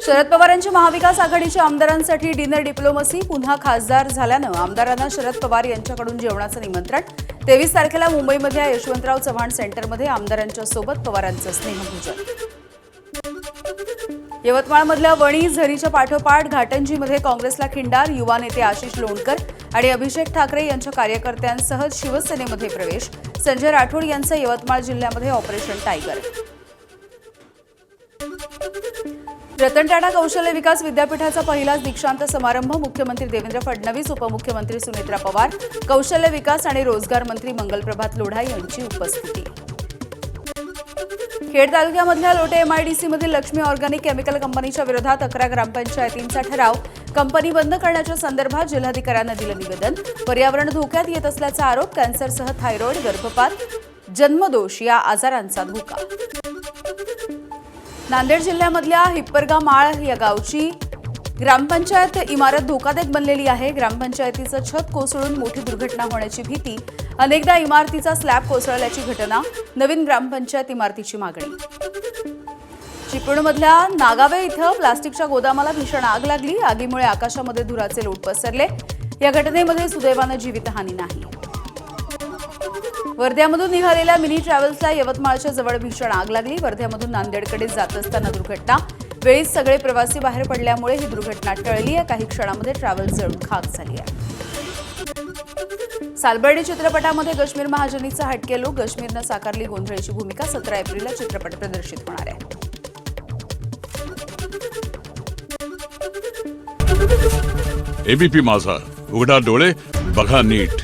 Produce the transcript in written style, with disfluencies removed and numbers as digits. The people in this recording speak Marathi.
शरद पवारांची महाविकास आघाडीच्या आमदारांसाठी डिनर डिप्लोमसी पुन्हा खासदार झाल्यानं आमदारांना शरद पवार यांच्याकडून जेवणाचं निमंत्रण। 23 तारखेला मुंबईमधल्या यशवंतराव चव्हाण सेंटरमध्ये आमदारांच्या सोबत पवारांचं स्नेहभोजन। यवतमाळमधल्या वणी झरीच्या पाठोपाठ घाटंजीमध्ये काँग्रेसला खिंडार, युवा नेते आशिष लोणकर आणि अभिषेक ठाकरे यांच्या कार्यकर्त्यांसह शिवसेनेमध्ये प्रवेश। संजय राठोड यांचं यवतमाळ जिल्ह्यामध्ये ऑपरेशन टायगर। रतन टाटा कौशल्य विकास विद्यापीठाचा पहिलाच दीक्षांत समारंभ। मुख्यमंत्री देवेंद्र फडणवीस, उपमुख्यमंत्री सुनेत्रा पवार, कौशल्य विकास आणि रोजगार मंत्री मंगलप्रभात लोढा यांची उपस्थिती। खेड तालुक्यामधल्या लोटे MIDC मधील लक्ष्मी ऑर्गॅनिक केमिकल कंपनीच्या विरोधात 11 ग्रामपंचायतींचा ठराव। कंपनी बंद करण्याच्या संदर्भात जिल्हाधिकाऱ्यांना दिलं निवेदन। पर्यावरण धोक्यात येत असल्याचा आरोप। कॅन्सरसह थायरॉइड, गर्भपात, जन्मदोष या आजारांचा धोका। नांदेड जिल्ह्यामधल्या हिप्परगा माळ या गावची ग्रामपंचायत इमारत धोकादायक बनलेली आहे। ग्रामपंचायतीचं छत कोसळून मोठी दुर्घटना होण्याची भीती। अनेकदा इमारतीचा स्लॅब कोसळल्याची घटना। नवीन ग्रामपंचायत इमारतीची मागणी। चिपळूणमधल्या नागावे इथं प्लास्टिकच्या गोदामाला भीषण आग लागली। आगीमुळे आकाशामध्ये धुराचे लोट पसरले। या घटनेमध्ये सुदैवानं जीवितहानी नाही। वर्ध्यामधून निघालेल्या मिनी ट्रॅव्हल्सला यवतमाळच्या जवळ भीषण आग लागली। वर्ध्यामधून नांदेडकडे जात असताना दुर्घटना। वेळीच सगळे प्रवासी बाहेर पडल्यामुळे ही दुर्घटना टळली आहे। काही क्षणामध्ये ट्रॅव्हल्स जळून खाक झाली आहे। सालबर्डी चित्रपटामध्ये कश्मीर महाजनीचा हटके लूक। कश्मीरनं साकारली गोंधळीची भूमिका। 17 एप्रिलला चित्रपट प्रदर्शित होणार आहे। एबीपी माझा, उघडा डोळे बघा नीट।